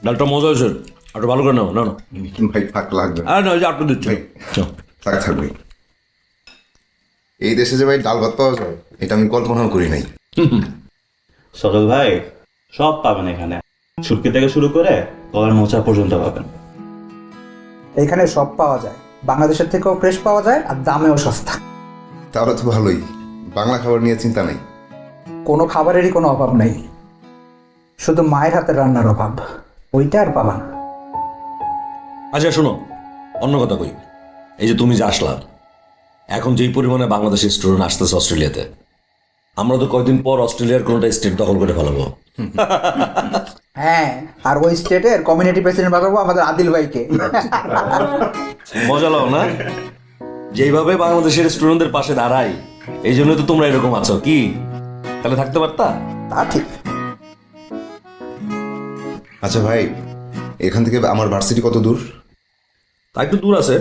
ডালটা মজা হয়েছে, একটু ভালো করে নাও। না না ভাই ফাঁক লাগবে না। আর না, ওই যে আটটু দিচ্ছি। ভাই থাক থাক ভাই। এই দেশে যে ভাই ডাল ভাত পাওয়া যায় এটা আমি কল্পনাও করি নাই। সজল ভাই সব পাবেন এখানে, শুটকি থেকে শুরু করে গলার মোচা পর্যন্ত পাবেন। এখানে সব পাওয়া যায়, বাংলাদেশের থেকেও ফ্রেশ পাওয়া যায় আর দামেও সস্তা। তাহলে তো ভালোই, বাংলা খাবার নিয়ে চিন্তা নাই। কোনো খাবারেরই কোনো অভাব নেই, শুধু মায়ের হাতের রান্নার অভাব, ওইটা আর পাবা না। আচ্ছা শোনো, অন্য কথা কই, এই যে তুমি যে আসলা, এখন যেই পরিমাণে বাংলাদেশের স্টুডেন্ট আসতেছে অস্ট্রেলিয়াতে, আমরা তো কয়েকদিন পর অস্ট্রেলিয়ার কোনোটা স্টেট দখল করে ফেলাবো। হ্যাঁ, আর ওই স্টেটের কমিউনিটি প্রেসিডেন্ট বানাবো আমাদের আদিল ভাইকে। মজা লাও না? যেইভাবে বাংলাদেশের স্টুডেন্টদের পাশে দাঁড়াই, এই জন্য তো তোমরা এরকম আছো। কি তাহলে থাকতে পারতা? তা ঠিক। আচ্ছা ভাই, এখান থেকে আমার ভার্সিটি কত দূর? তা একটু দূর আছে,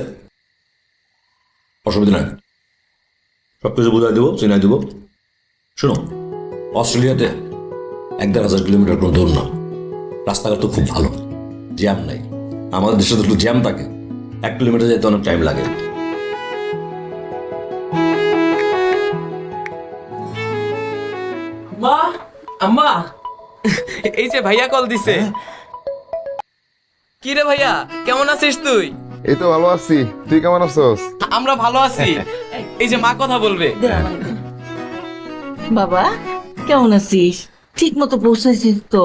অসুবিধা নাই, সব কিছু বুঝাই দেবো, চিনাই দেবো। শোনো, অস্ট্রেলিয়াতে 1,500 কিলোমিটার কোনো দূর না, রাস্তাঘাট তো খুব ভালো, জ্যাম নাই। আমাদের দেশে তো একটু জ্যাম থাকে, 1 কিলোমিটার যেতে অনেক টাইম লাগে। মা, আম্মা, এই যে ভাইয়া কল দিছে। কি রে ভাইয়া, কেমন আছিস তুই? এই তো ভালো আছি, তুই কেমন আছিস? আমরা ভালো আছি। এই যে মা কথা বলবে। বাবা কেমন আছিস? ঠিক মতো পৌঁছাইছিস তো?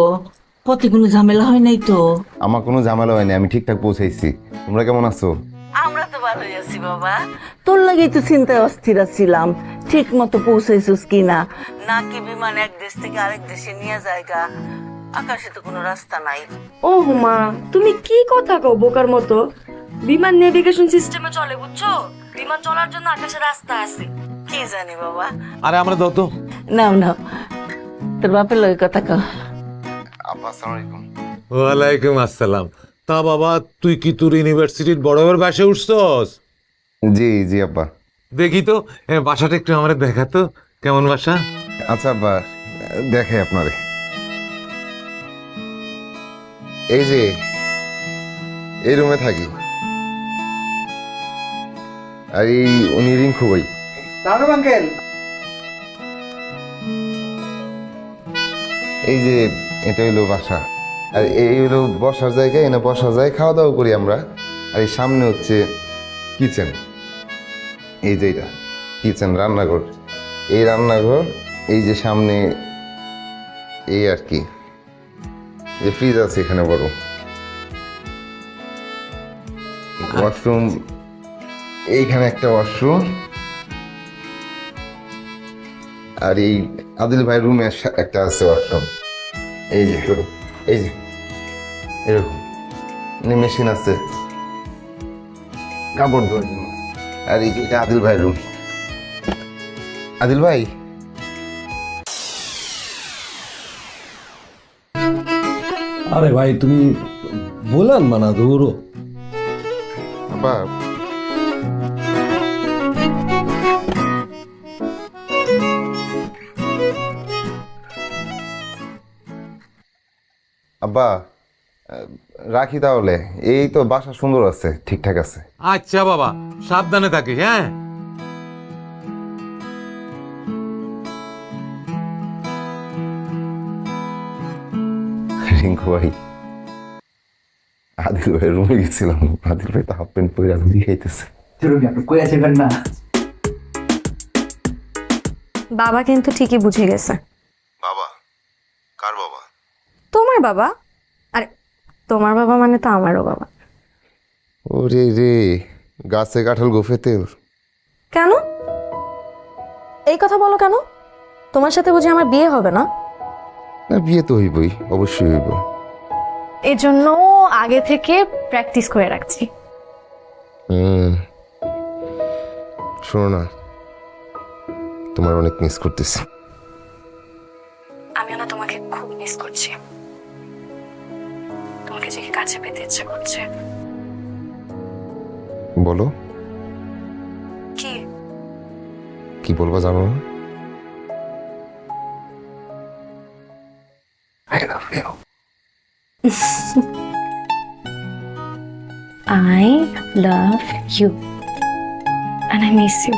পথে কোনো ঝামেলা হয় নাই তো? আমার কোনো ঝামেলা হয়নি, আমি ঠিকঠাক পৌঁছাইছি। তোমরা কেমন আছো? আমরা তো ভালোই আছি বাবা। তোর লাগেই তো চিন্তায় অস্থির ছিলাম, ঠিক মতো পৌঁছাইছিস কিনা, নাকি বিমান এক দেশ থেকে আরেক দেশে নিয়ে যায়গা, আকাশে তো কোনো রাস্তা নাই। ও মা, তুমি কি কথা কও বোকার মতো? বিমান নেভিগেশন সিস্টেমে চলে, বুঝছো? বিমান চলার জন্য আকাশে রাস্তা আছে। কি জানি বাবা। আরে আমরা দাও তো। নাও নাও, তোর বাপের লগে কথা কও। আব্বা আসসালামু আলাইকুম। ওয়ালাইকুম আসসালাম। তা বাবা, তুই কি তোর ইউনিভার্সিটির বড় বাসে উঠছস? জি জি আব্বা। দেখি তো বাসাটা একটু আমার দেখাতো, কেমন বাসা? আচ্ছা আব্বা, দেখে আপনারে। এই যে এই রুমে থাকি, আর এই উনি রিঙ্কু ভাই। দাঁড়ানো আঙ্কেল। এই যে এটা হইলো বাসা, আর এই হলো বসার জায়গা, এনে বসা যায়, খাওয়া দাওয়া করি আমরা। আর এই সামনে হচ্ছে কিচেন, এই যে এটা কিচেন, রান্নাঘর, এই রান্নাঘর, এই যে সামনে এই আর কি, যে ফ্রিজ আছে এখানে বড়, ওয়াশরুম, এইখানে একটা ওয়াশরুম, আর এই আদিল ভাই রুমে একটা আছে ওয়াশরুম। এই যে এই যে এরকম মেশিন আছে কাপড় ধোয়ার জন্য। আর এই যে এটা আদিল ভাই রুম। আদিল ভাই, আরে ভাই তুমি বলেন মানা দৌড়ো। আব্বা আব্বা, রাখি তাহলে। এই তো বাসা সুন্দর আছে, ঠিকঠাক আছে। আচ্ছা বাবা, সাবধানে থাকিস। হ্যাঁ রিঙ্কু ভাই, আদিল ভাই রুমে গেছিলাম, আদিল ভাই তো হাফ প্যান্ট পরে রাজনীতি খাইতেছে। আপনি কই আছেন না? বাবা কিন্তু ঠিকই বুঝে গেছে। বাবা? কার বাবা? তোমার বাবা। আরে তোমার বাবা মানে তো আমারও বাবা। ওরে রে, গাছে কাঁঠাল গোফে তেল। কেন এই কথা বলো কেন? তোমার সাথে বুঝি আমার বিয়ে হবে না? না, বিয়ে তো হইবই, অবশ্যই হইব। এই জন্য আগে থেকে প্র্যাকটিস করে রাখছি। শোনো না, তোমার অনেক মিস করতেছি। আমিও না তোমাকে খুব মিস করছি, তোমাকে যে কাছে পেতে ইচ্ছে করছে। বলো, কি কি বলবা জানো না? I love you. I love you. And I miss you.